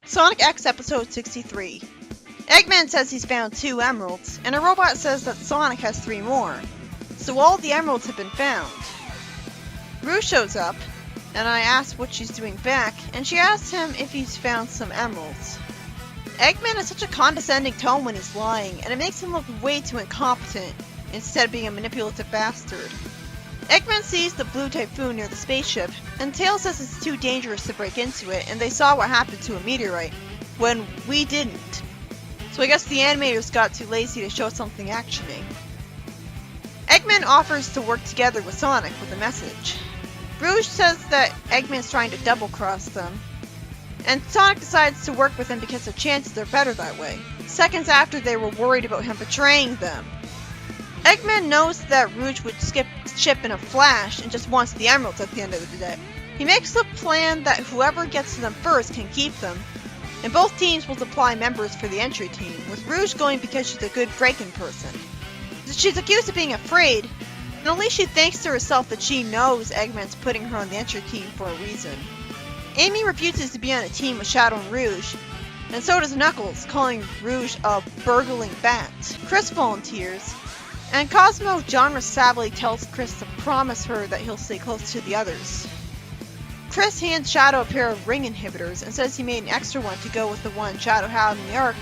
Sonic X Episode 63. Eggman says he's found 2 emeralds, and a robot says that Sonic has 3 more. So all the emeralds have been found. Rouge shows up, and I ask what she's doing back, and she asks him if he's found some emeralds. Eggman has such a condescending tone when he's lying, and it makes him look way too incompetent, instead of being a manipulative bastard. Eggman sees the blue typhoon near the spaceship, and Tails says it's too dangerous to break into it, and they saw what happened to a meteorite, when we didn't. So I guess the animators got too lazy to show something actiony. Eggman offers to work together with Sonic with a message. Rouge says that Eggman's trying to double-cross them, and Sonic decides to work with him because their chances are better that way, seconds after they were worried about him betraying them. Eggman knows that Rouge would skip ship in a flash and just wants the emeralds at the end of the day. He makes the plan that whoever gets to them first can keep them, and both teams will supply members for the entry team, with Rouge going because she's a good break-in person. She's accused of being afraid, and at least she thinks to herself that she knows Eggman's putting her on the entry team for a reason. Amy refuses to be on a team with Shadow and Rouge, and so does Knuckles, calling Rouge a burgling bat. Chris volunteers, and Cosmo genre savvily tells Chris to promise her that he'll stay close to the others. Chris hands Shadow a pair of ring inhibitors and says he made an extra one to go with the one Shadow had in the Ark,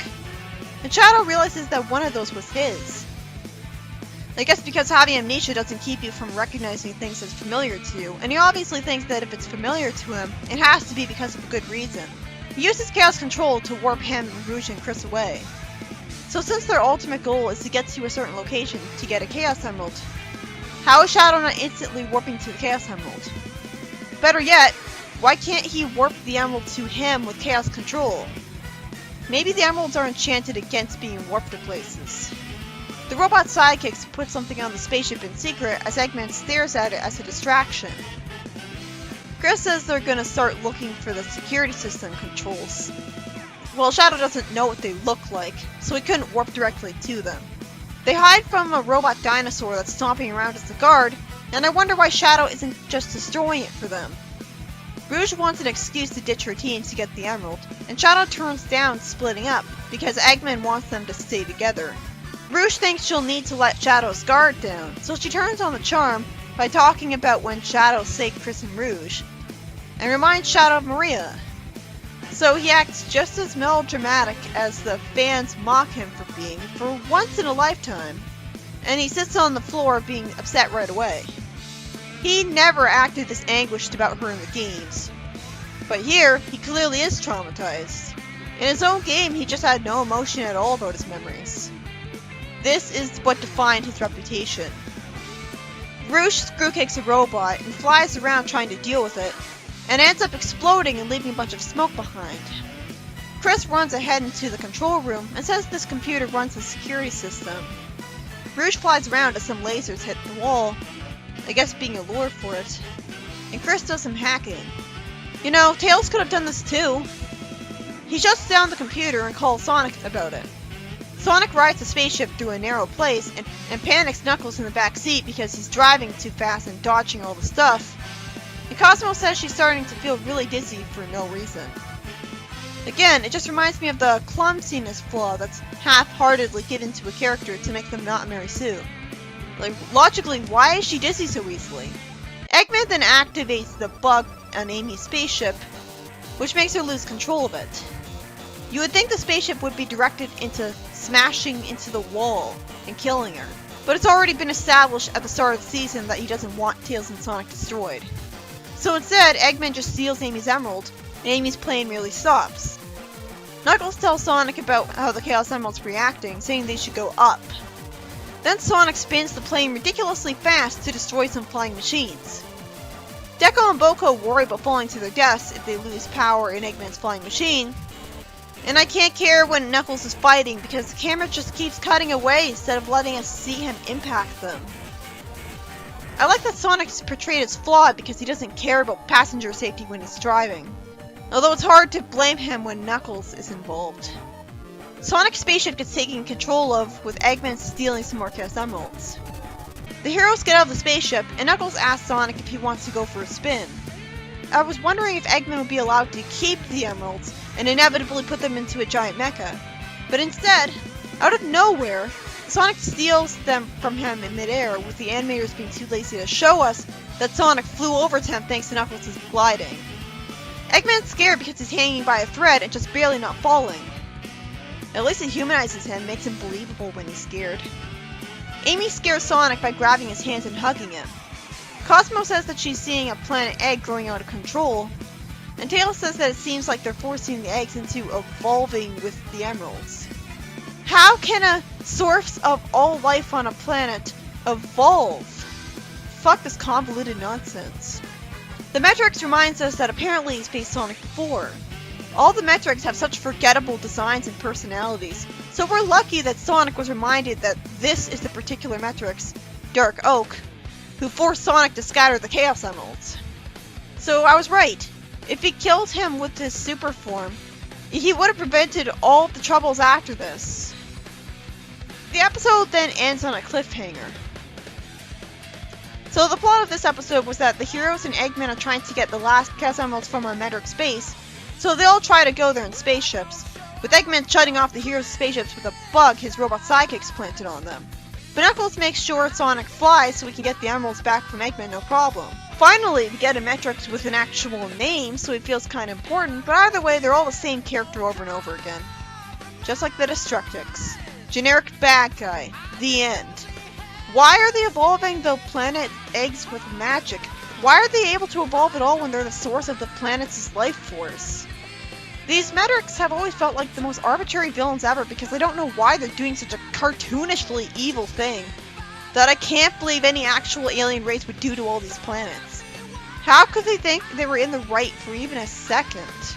and Shadow realizes that one of those was his. I guess because having amnesia doesn't keep you from recognizing things as familiar to you, and he obviously thinks that if it's familiar to him, it has to be because of a good reason. He uses Chaos Control to warp him, Rouge, and Chris away. So since their ultimate goal is to get to a certain location to get a Chaos Emerald, how is Shadow not instantly warping to the Chaos Emerald? Better yet, why can't he warp the emerald to him with Chaos Control? Maybe the emeralds are enchanted against being warped to places. The robot sidekicks put something on the spaceship in secret as Eggman stares at it as a distraction. Chris says they're gonna start looking for the security system controls. Well, Shadow doesn't know what they look like, so he couldn't warp directly to them. They hide from a robot dinosaur that's stomping around as a guard, and I wonder why Shadow isn't just destroying it for them. Rouge wants an excuse to ditch her team to get the emerald, and Shadow turns down splitting up because Eggman wants them to stay together. Rouge thinks she'll need to let Shadow's guard down, so she turns on the charm by talking about when Shadow saved Chris and Rouge, and reminds Shadow of Maria. So he acts just as melodramatic as the fans mock him for being for once in a lifetime, and he sits on the floor being upset right away. He never acted this anguished about her in the games, but here he clearly is traumatized. In his own game, he just had no emotion at all about his memories. This is what defined his reputation. Rouge screw-kicks a robot and flies around trying to deal with it, and ends up exploding and leaving a bunch of smoke behind. Chris runs ahead into the control room and says this computer runs the security system. Rouge flies around as some lasers hit the wall, I guess being allured for it, and Chris does some hacking. You know, Tails could have done this too. He shuts down the computer and calls Sonic about it. Sonic rides the spaceship through a narrow place and panics Knuckles in the back seat because he's driving too fast and dodging all the stuff. And Cosmo says she's starting to feel really dizzy for no reason. Again, it just reminds me of the clumsiness flaw that's half-heartedly given to a character to make them not Mary Sue. Like, logically, why is she dizzy so easily? Eggman then activates the bug on Amy's spaceship, which makes her lose control of it. You would think the spaceship would be directed into smashing into the wall and killing her, but it's already been established at the start of the season that he doesn't want Tails and Sonic destroyed. So instead, Eggman just steals Amy's emerald, and Amy's plane merely stops. Knuckles tells Sonic about how the Chaos Emerald's reacting, saying they should go up. Then Sonic spins the plane ridiculously fast to destroy some flying machines. Deco and Boko worry about falling to their deaths if they lose power in Eggman's flying machine. And I can't care when Knuckles is fighting because the camera just keeps cutting away instead of letting us see him impact them. I like that Sonic's portrayed as flawed because he doesn't care about passenger safety when he's driving. Although it's hard to blame him when Knuckles is involved. Sonic's spaceship gets taken control of with Eggman stealing some more Chaos Emeralds. The heroes get out of the spaceship and Knuckles asks Sonic if he wants to go for a spin. I was wondering if Eggman would be allowed to keep the emeralds and inevitably put them into a giant mecha. But instead, out of nowhere, Sonic steals them from him in midair, with the animators being too lazy to show us that Sonic flew over to him thanks to Knuckles' gliding. Eggman's scared because he's hanging by a thread and just barely not falling. At least it humanizes him, makes him believable when he's scared. Amy scares Sonic by grabbing his hands and hugging him. Cosmo says that she's seeing a planet egg growing out of control, and Tails says that it seems like they're forcing the eggs into evolving with the emeralds. How can a source of all life on a planet evolve? Fuck this convoluted nonsense. The Metrics reminds us that apparently he's faced Sonic before. All the Metrics have such forgettable designs and personalities, so we're lucky that Sonic was reminded that this is the particular Metrics, Dark Oak, who forced Sonic to scatter the Chaos Emeralds. So I was right. If he killed him with his super form, he would have prevented all the troubles after this. The episode then ends on a cliffhanger. So the plot of this episode was that the heroes and Eggman are trying to get the last Chaos Emeralds from our Metric space, so they all try to go there in spaceships, with Eggman shutting off the heroes' spaceships with a bug his robot sidekicks planted on them. But Knuckles makes sure Sonic flies so we can get the emeralds back from Eggman no problem. Finally, we get a Metrics with an actual name, so he feels kind of important, but either way, they're all the same character over and over again. Just like the Destructics. Generic bad guy. The end. Why are they evolving the planet eggs with magic? Why are they able to evolve at all when they're the source of the planet's life force? These Metrics have always felt like the most arbitrary villains ever because I don't know why they're doing such a cartoonishly evil thing that I can't believe any actual alien race would do to all these planets. How could they think they were in the right for even a second?